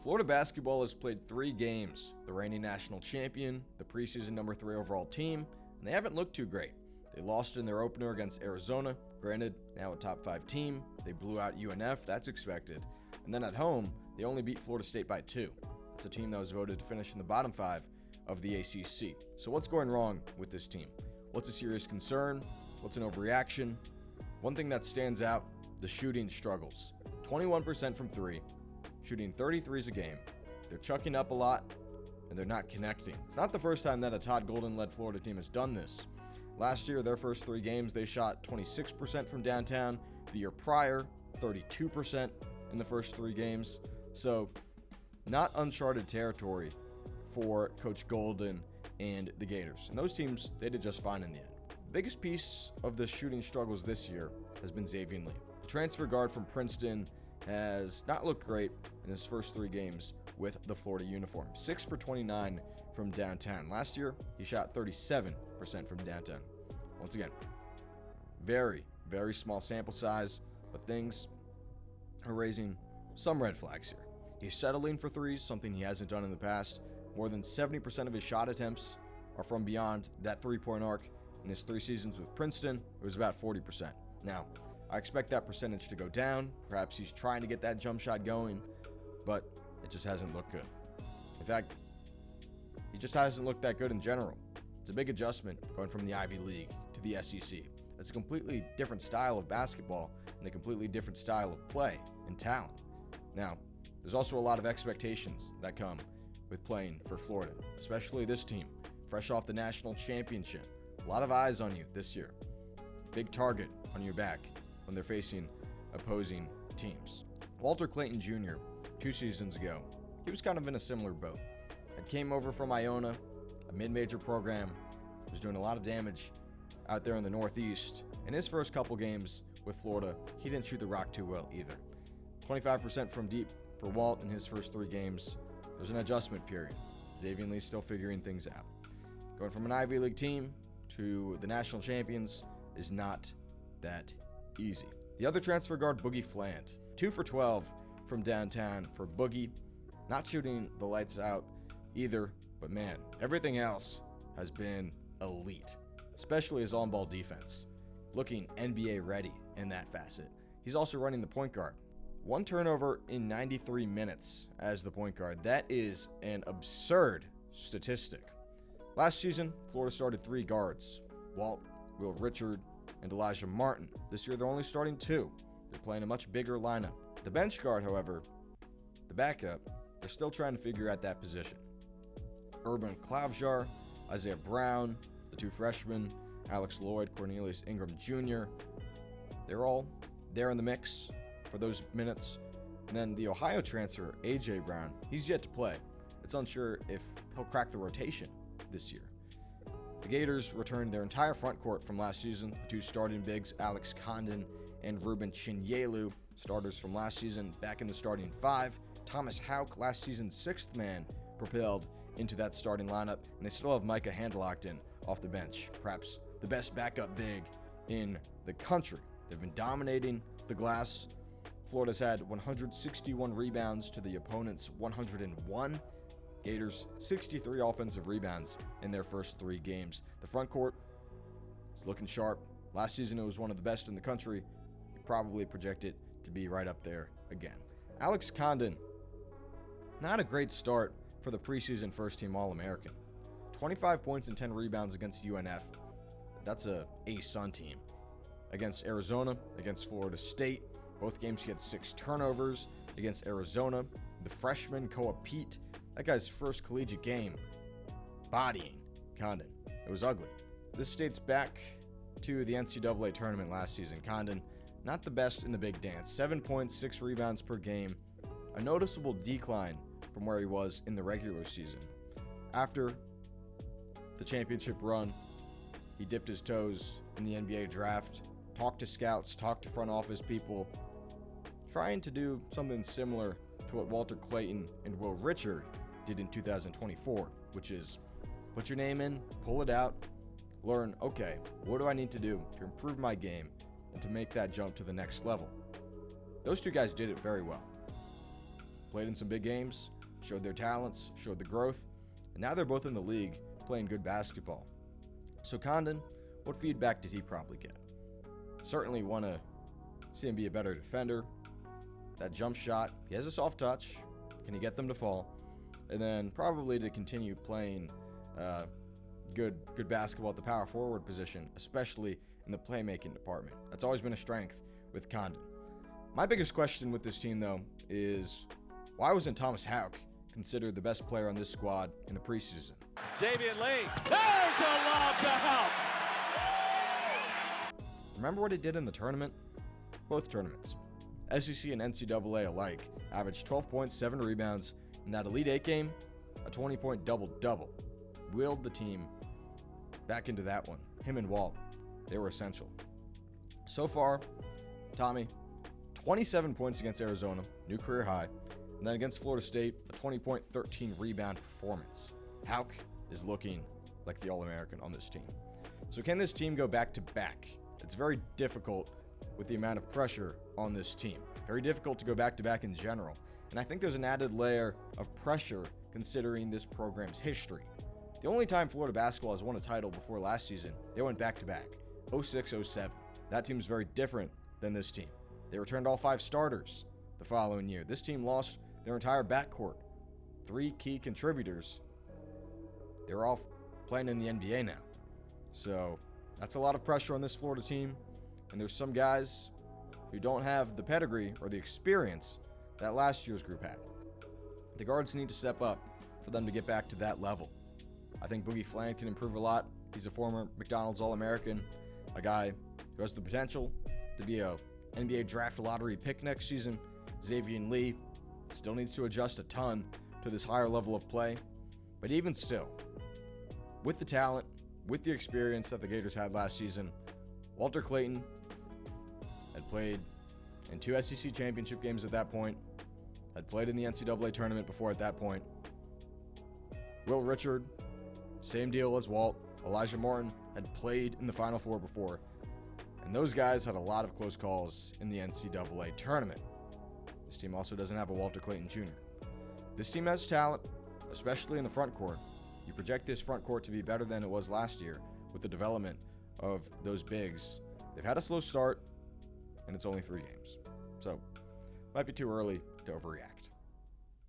Florida basketball has played 3 games. The reigning national champion, the preseason number 3 overall team, and they haven't looked too great. They lost in their opener against Arizona, granted, now a top 5 team. They blew out UNF, that's expected. And then at home, they only beat Florida State by 2. That's a team that was voted to finish in the bottom 5 of the ACC. So what's going wrong with this team? What's a serious concern? What's an overreaction? One thing that stands out, the shooting struggles. 21% from 3, shooting 33s a game. They're chucking up a lot, and they're not connecting. It's not the first time that a Todd Golden-led Florida team has done this. Last year, their first 3 games, they shot 26% from downtown. The year prior, 32% in the first 3 games. So, not uncharted territory for Coach Golden and the Gators. And those teams, they did just fine in the end. The biggest piece of the shooting struggles this year has been Xavier Lee. The transfer guard from Princeton has not looked great in his first 3 games with the Florida uniform. 6 for 29 from downtown. Last year, he shot 37% from downtown. Once again, very, very small sample size, but things are raising some red flags here. He's settling for 3s, something he hasn't done in the past. More than 70% of his shot attempts are from beyond that 3-point arc. In his 3 seasons with Princeton, it was about 40%. Now, I expect that percentage to go down. Perhaps he's trying to get that jump shot going, but it just hasn't looked good. In fact, he just hasn't looked that good in general. It's a big adjustment going from the Ivy League to the SEC. It's a completely different style of basketball and a completely different style of play and talent. Now, there's also a lot of expectations that come with playing for Florida, especially this team, fresh off the national championship. A lot of eyes on you this year. Big target on your back when they're facing opposing teams. Walter Clayton Jr., 2 seasons ago, he was kind of in a similar boat. He came over from Iona, a mid-major program, was doing a lot of damage out there in the Northeast. In his first couple games with Florida, he didn't shoot the rock too well either. 25% from deep for Walt in his first 3 games. There's an adjustment period. Xavier Lee's still figuring things out. Going from an Ivy League team to the national champions is not that easy. The other transfer guard, Boogie Fland, 2 for 12 from downtown for Boogie. Not shooting the lights out either, but man, everything else has been elite, especially his on-ball defense. Looking NBA ready in that facet. He's also running the point guard. 1 turnover in 93 minutes as the point guard. That is an absurd statistic. Last season, Florida started 3 guards, Walt, Will Richard, and Elijah Martin. This year, they're only starting 2. They're playing a much bigger lineup. The bench guard, however, the backup, they're still trying to figure out that position. Urban Klavjar, Isaiah Brown, the 2 freshmen, Alex Lloyd, Cornelius Ingram Jr., they're all there in the mix for those minutes. And then the Ohio transfer, A.J. Brown, he's yet to play. It's unsure if he'll crack the rotation this year. The Gators returned their entire front court from last season. The 2 starting bigs, Alex Condon and Ruben Chinyelu, starters from last season, back in the starting 5. Thomas Houck, last season's 6th man, propelled into that starting lineup. And they still have Micah Handlockton off the bench, perhaps the best backup big in the country. They've been dominating the glass. Florida's had 161 rebounds to the opponent's 101. Gators 63 offensive rebounds in their first 3 games. The front court is looking sharp. Last season it was one of the best in the country. We probably project it to be right up there again. Alex Condon, not a great start for the preseason first-team All-American. 25 points and 10 rebounds against UNF. That's a Sun team. Against Arizona, against Florida State. Both games he had 6 turnovers. Against Arizona, the freshman Koa Pete, that guy's first collegiate game, bodying Condon. It was ugly. This dates back to the NCAA tournament last season. Condon, not the best in the big dance. 7 points, 6 rebounds per game. A noticeable decline from where he was in the regular season. After the championship run, he dipped his toes in the NBA draft, talked to scouts, talked to front office people, trying to do something similar to what Walter Clayton and Will Richard did in 2024, which is put your name in, pull it out, learn, okay, what do I need to do to improve my game and to make that jump to the next level? Those 2 guys did it very well. Played in some big games, showed their talents, showed the growth, and now they're both in the league playing good basketball. So Condon, what feedback did he probably get? Certainly want to see him be a better defender. That jump shot, he has a soft touch. Can he get them to fall? And then probably to continue playing good basketball at the power forward position, especially in the playmaking department. That's always been a strength with Condon. My biggest question with this team, though, is why wasn't Thomas Houck considered the best player on this squad in the preseason? Xavier Lee, there's a lob to Houck. Remember what he did in the tournament? Both tournaments. SEC and NCAA alike averaged 12 points, 7 rebounds. In that Elite 8 game, a 20-point double-double. Wheeled the team back into that one. Him and Walt, they were essential. So far, Tommy, 27 points against Arizona, new career high. And then against Florida State, a 20-point, 13-rebound performance. Houck is looking like the All-American on this team. So can this team go back-to-back? It's very difficult with the amount of pressure on this team. Very difficult to go back-to-back in general. And I think there's an added layer of pressure considering this program's history. The only time Florida basketball has won a title before last season, they went back-to-back, 06-07. That team's very different than this team. They returned all 5 starters the following year. This team lost their entire backcourt. 3 key contributors. They're all playing in the NBA now. So that's a lot of pressure on this Florida team. And there's some guys who don't have the pedigree or the experience that last year's group had. The guards need to step up for them to get back to that level. I think Boogie Fland can improve a lot. He's a former McDonald's All-American, a guy who has the potential to be a NBA draft lottery pick next season. Xavier Lee still needs to adjust a ton to this higher level of play. But even still, with the talent, with the experience that the Gators had last season, Walter Clayton had played in 2 SEC championship games at that point, had played in the NCAA tournament before at that point. Will Richard, same deal as Walt. Elijah Morton had played in the Final Four before. And those guys had a lot of close calls in the NCAA tournament. This team also doesn't have a Walter Clayton Jr. This team has talent, especially in the front court. You project this front court to be better than it was last year with the development of those bigs. They've had a slow start, and it's only 3 games. So, might be too early to overreact.